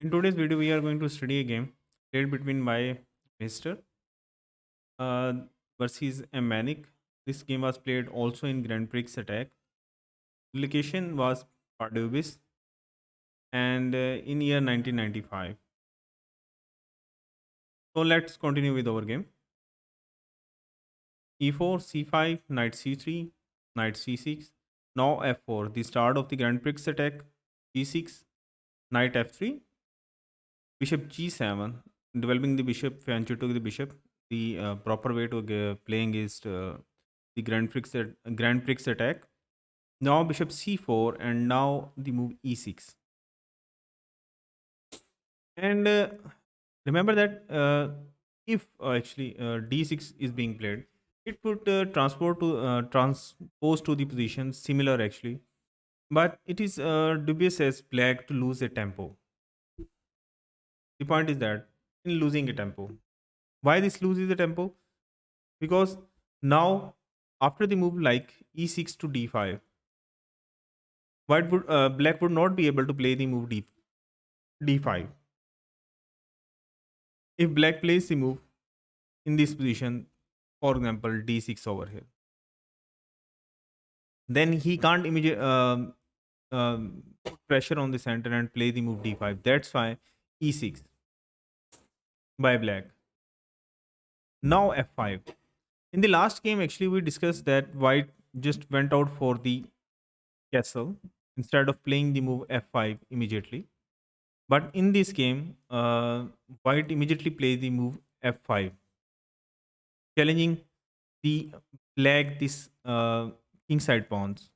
In today's video, we are going to study a game played between my Mister uh, versus a Manic. This game was played also in Grand Prix Attack. The location was Pardubice and in year 1995. So let's continue with our game. E4, C5, Knight C3, Knight C6. Now F4, the start of the Grand Prix Attack. G6, Knight F3, Bishop G7, developing the bishop, Fianchetto to the bishop. The proper way to playing is the Grand Prix attack. Now bishop c4 and now the move e6. And remember that if actually d6 is being played, it would transpose to the position similar actually, but it is dubious as black to lose a tempo. The point is that in losing a tempo, why this loses the tempo? Because now after the move like e6 to d5, black would not be able to play the move d5. If black plays the move in this position, for example d6 over here, then he can't immediate put pressure on the center and play the move d5. That's why e6 by black. Now f5. In the last game, actually, we discussed that white just went out for the castle instead of playing the move f5 immediately. But in this game, white immediately play the move f5, challenging the black this kingside pawns.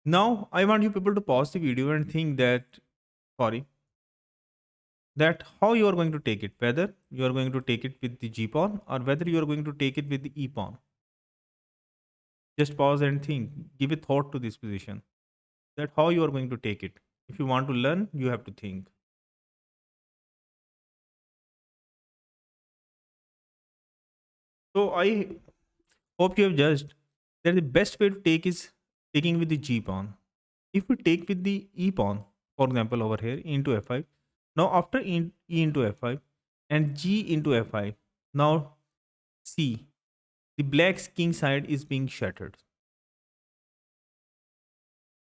Now I want you people to pause the video and think that sorry that how you are going to take it, whether you are going to take it with the g pawn or whether you are going to take it with the e pawn. Just pause and think, give a thought to this position, that how you are going to take it. If you want to learn, you have to think. So I hope you have judged that the best way to take is taking with the g pawn. If we take with the e pawn, for example over here into f5, now after e into f5 and g into f5, now see the black's king side is being shattered,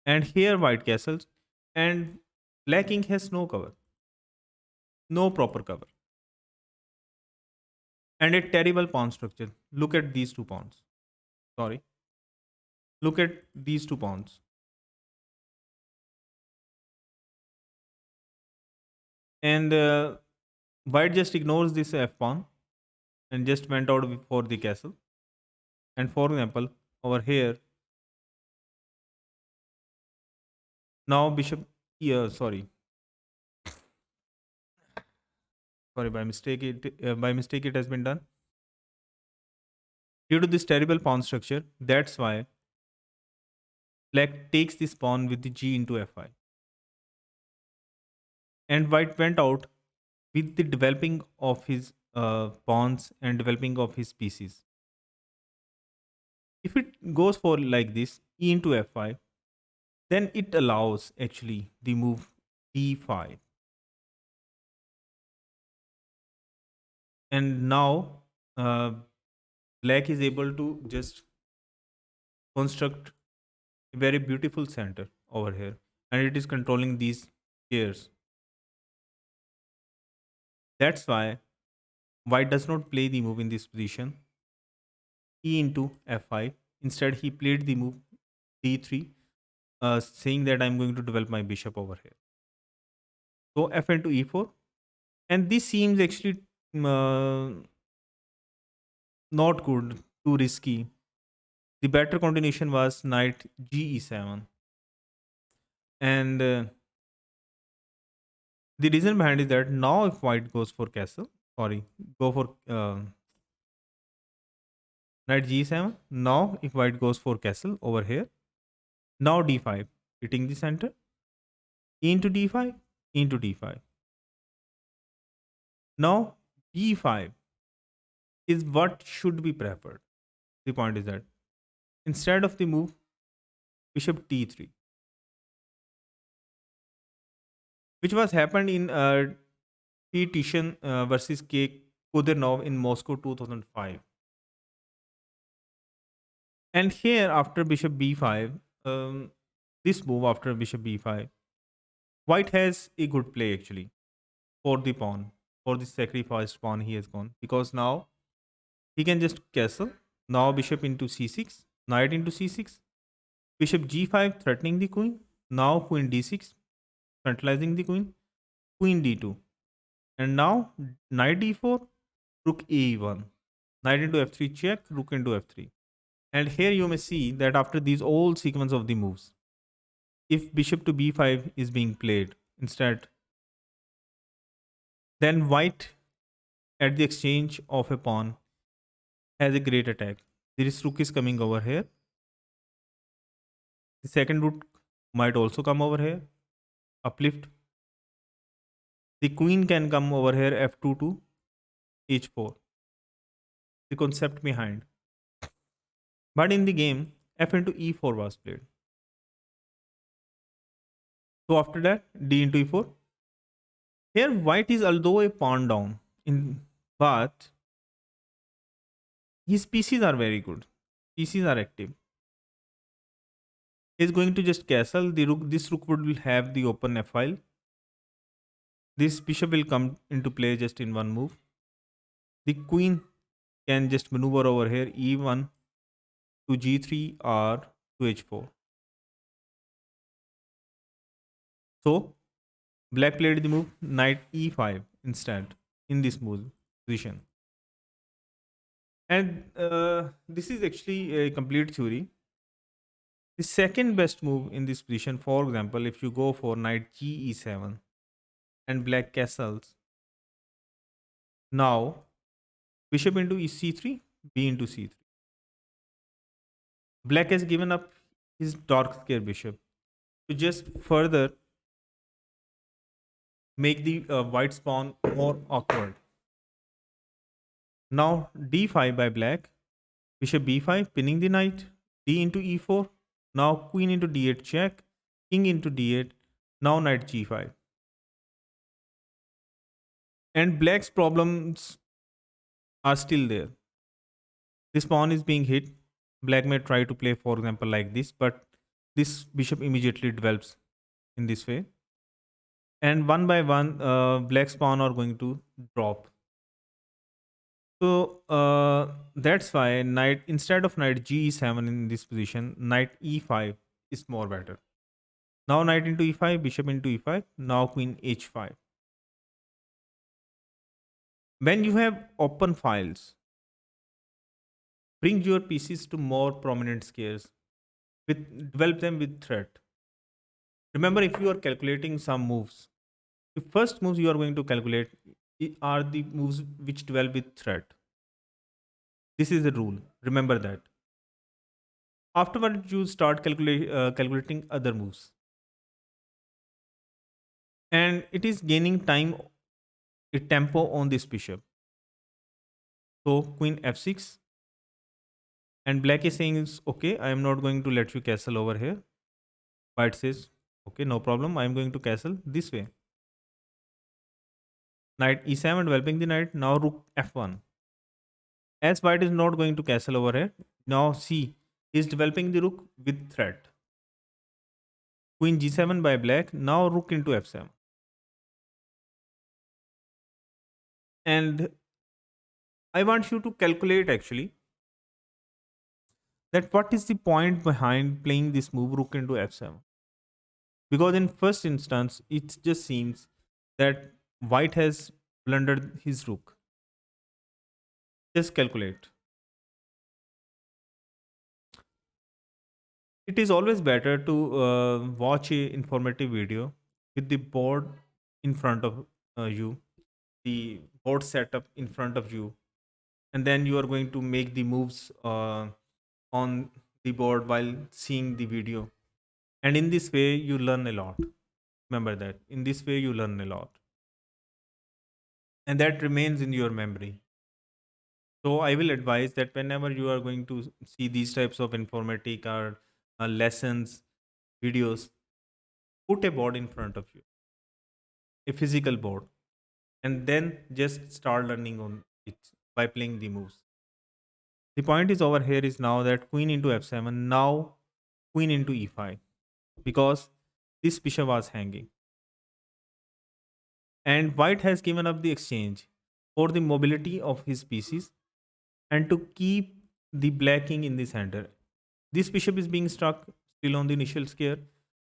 and here white castles, and black king has no cover, no proper cover, and a terrible pawn structure. Look at these two pawns. Sorry, look at these two pawns. And white just ignores this f pawn and just went out for the castle. And for example, over here, now bishop, yeah, sorry, by mistake it has been done. Due to this terrible pawn structure, that's why black takes this pawn with the g into f5. And white went out with the developing of his pawns and developing of his pieces. If it goes for like this, e into f5, then it allows actually the move d5. And now uh, black is able to just construct a very beautiful center over here, and it is controlling these pairs. That's why white does not play the move in this position e into f5. Instead, he played the move d3, saying that I'm going to develop my bishop over here. So f into e4, and this seems actually not good, too risky. The better continuation was knight g e7, and the reason behind is that now if white goes for castle, sorry, go for knight g7. Now if white goes for castle over here, now d5, hitting the center, e into d5, e into d5. Now b5 is what should be preferred. The point is that instead of the move bishop t3, which was happened in T. Tishan versus K. Kudernov in Moscow 2005. And here, after bishop b5, this move after bishop b5, white has a good play actually for the pawn, for the sacrificed pawn he has gone, because now he can just castle. Now bishop into c6, knight into c6, bishop g5 threatening the queen. Now queen d6, centralizing the queen d2. And now knight d4, rook e1, knight into f3 check, rook into f3. And here you may see that after these all sequence of the moves, if bishop to b5 is being played instead, then white at the exchange of a pawn has a great attack. This rook is coming over here. The second rook might also come over here, uplift. The queen can come over here, f2 to h4. The concept behind. But in the game, f into e4 was played. So after that, d into e4. Here, white is although a pawn down, but his pieces are very good. Pieces are active. He's going to just castle the rook. This rook would have the open f file. This bishop will come into play just in one move. The queen can just maneuver over here, e1 to g3 or to h4. So black played the move knight e5 instead in this move position. And this is actually a complete theory. The second best move in this position, for example, if you go for knight g e7 and black castles, now bishop into c3, b into c3. Black has given up his dark square bishop to just further make the white pawn more awkward. Now d5 by black, bishop b5, pinning the knight, d into e4. Now queen into d8 check, king into d8. Now knight g5. And black's problems are still there. This pawn is being hit. Black may try to play, for example, like this, but this bishop immediately develops in this way. And one by one, black's pawn are going to drop. So that's why knight, instead of knight g7 in this position, knight e5 is more better. Now knight into e5, bishop into e5, now queen h5. When you have open files, bring your pieces to more prominent squares, develop them with threat. Remember, if you are calculating some moves, the first moves you are going to calculate are the moves which develop with threat. This is the rule. Remember that. Afterward, you start calculating other moves. And it is gaining time, a tempo on this bishop. So queen f6. And black is saying, okay, I am not going to let you castle over here. White says, okay, no problem. I am going to castle this way. Knight e7, developing the knight. Now rook f1. As white is not going to castle over here, now see, he is developing the rook with threat. Queen g7 by black. Now rook into f7. And I want you to calculate actually that what is the point behind playing this move rook into f7. Because in first instance, it just seems that white has blundered his rook. Just calculate. It is always better to watch a informative video with the board in front of you, the board setup in front of you, and then you are going to make the moves on the board while seeing the video. And in this way, you learn a lot. Remember that. In this way, you learn a lot. And that remains in your memory. So I will advise that whenever you are going to see these types of informatic or lessons, videos, put a board in front of you. a physical board, and then just start learning on it by playing the moves. The point is over here is now that queen into f7, now queen into e5, because this bishop was hanging. And white has given up the exchange for the mobility of his pieces and to keep the black king in the center. This bishop is being stuck still on the initial square.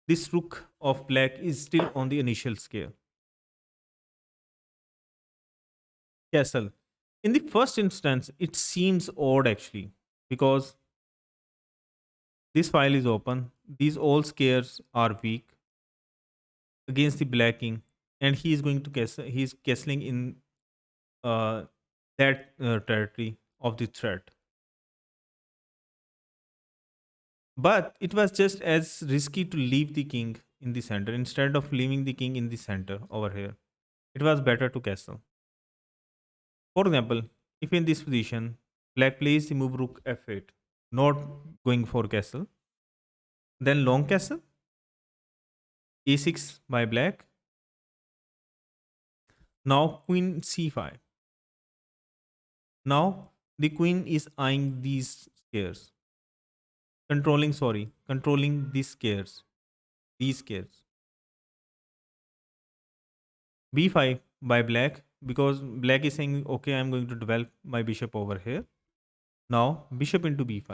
This rook of black is still on the initial square. Castle. In the first instance, it seems odd actually, because this file is open. These all squares are weak against the black king, and he is going to castle. He is castling in uh, that territory of the threat. But it was just as risky to leave the king in the center instead of leaving the king in the center over here. It was better to castle. For example, if in this position, black plays the move rook f8, not going for castle, then long castle, a6 by black, now queen c5. Now the queen is eyeing these squares, controlling these squares. b5 by black, because black is saying, okay, I'm going to develop my bishop over here. Now bishop into b5,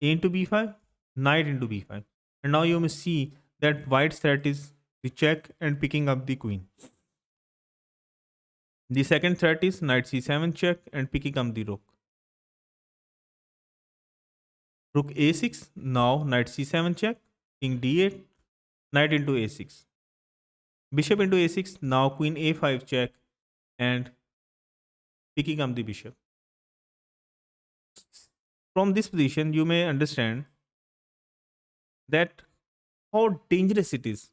a into b5, knight into b5. And now you may see that white's threat is the check and picking up the queen. The second threat is knight c7 check and picking up the rook. Rook a6, now knight c7 check, king d8, knight into a6. Bishop into a6, now queen a5 check and picking up the bishop. From this position, you may understand that how dangerous it is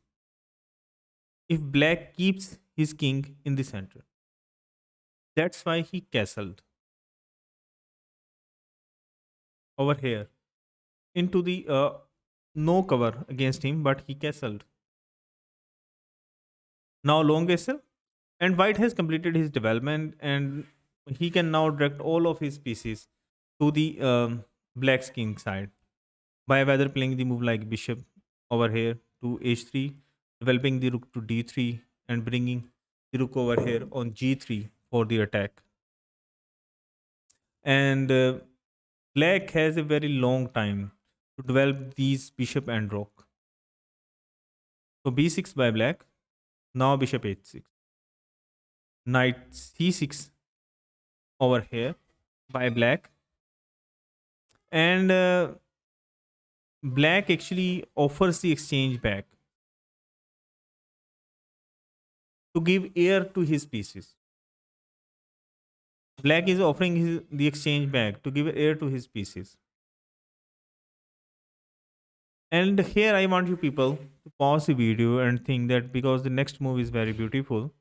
if black keeps his king in the center. That's why he castled over here into the no cover against him, but he castled. Now long castle, and white has completed his development, and he can now direct all of his pieces to the black's king side by whether playing the move like bishop over here to h3, developing the rook to d3, and bringing the rook over here on g3 for the attack. And black has a very long time to develop these bishop and rook. So b6 by black, now bishop h6, knight c6 over here by black, and black actually offers the exchange back to give heir to his pieces. Black is offering the exchange back to give heir to his pieces. And here I want you people to pause the video and think that, because the next move is very beautiful,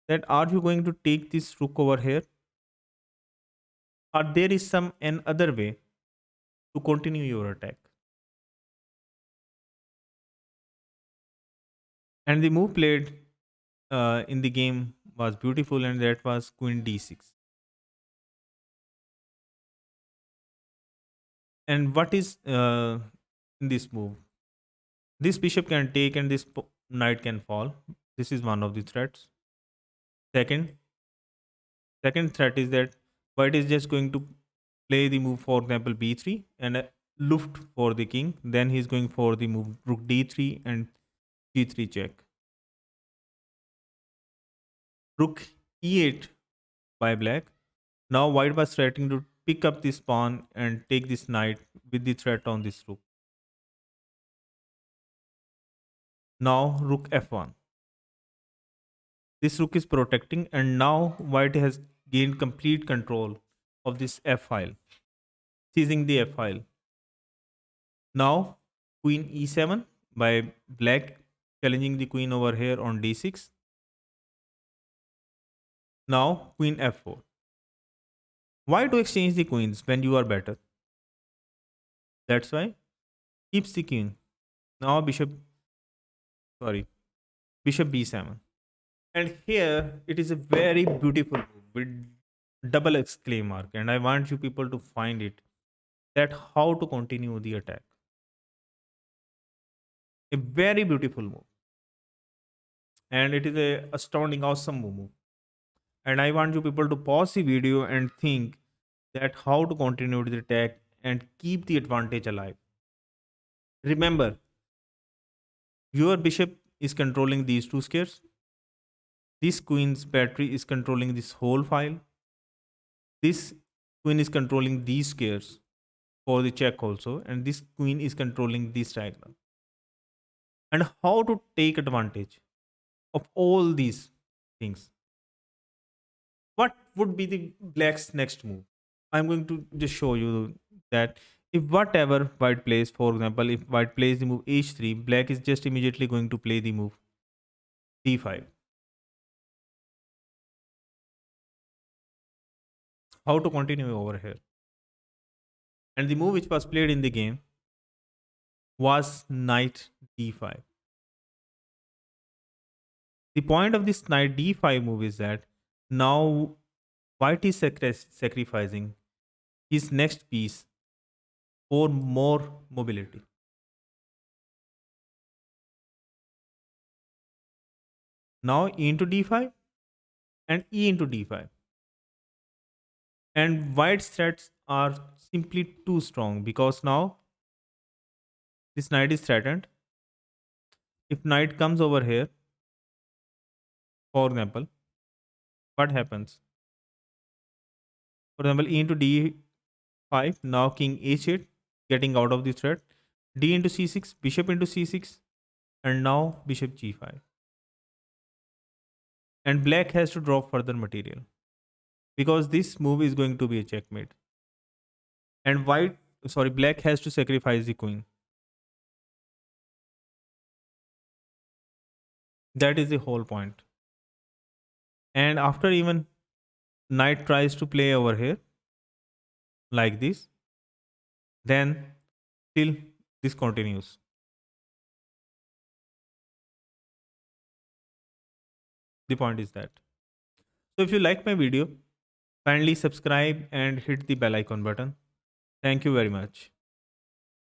that are you going to take this rook over here, or there is some another way to continue your attack. And the move played in the game was beautiful, and that was queen d6. And what is in this move? This bishop can take and this knight can fall. This is one of the threats. Second, second threat is that white is just going to play the move, for example, b3 and luft for the king. Then he's going for the move rook d3 and g3 check. Rook e8 by black. Now white was threatening to pick up this pawn and take this knight with the threat on this rook. Now rook f1. This rook is protecting, and now white has gained complete control of this f file, seizing the f file. Now queen e7 by black, challenging the queen over here on d6. Now queen f4. Why to exchange the queens when you are better? That's why keeps the queen. Now bishop, sorry, bishop b7. And here it is a very beautiful move with double exclaim mark. And I want you people to find it, that how to continue the attack. A very beautiful move. And it is a astounding, awesome move. And I want you people to pause the video and think that how to continue the attack and keep the advantage alive. Remember, your bishop is controlling these two squares. This queen's battery is controlling this whole file. This queen is controlling these squares for the check also, and this queen is controlling this diagonal. And how to take advantage of all these things. What would be the black's next move? I'm going to just show you that if whatever white plays, for example, if white plays the move h3, black is just immediately going to play the move d5. How to continue over here? And the move which was played in the game was knight d5. The point of this knight d5 move is that now white is sacrificing his next piece for more mobility. Now e into d5 and e into d5. And white's threats are simply too strong because now this knight is threatened. If knight comes over here, for example, what happens? For example, e into d5, now king h8, getting out of the threat. D into c6, bishop into c6, and now bishop g5. And black has to drop further material because this move is going to be a checkmate. And black has to sacrifice the queen. That is the whole point. And after even knight tries to play over here like this, then still this continues. The point is that. So if you like my video, kindly subscribe and hit the bell icon button. Thank you very much.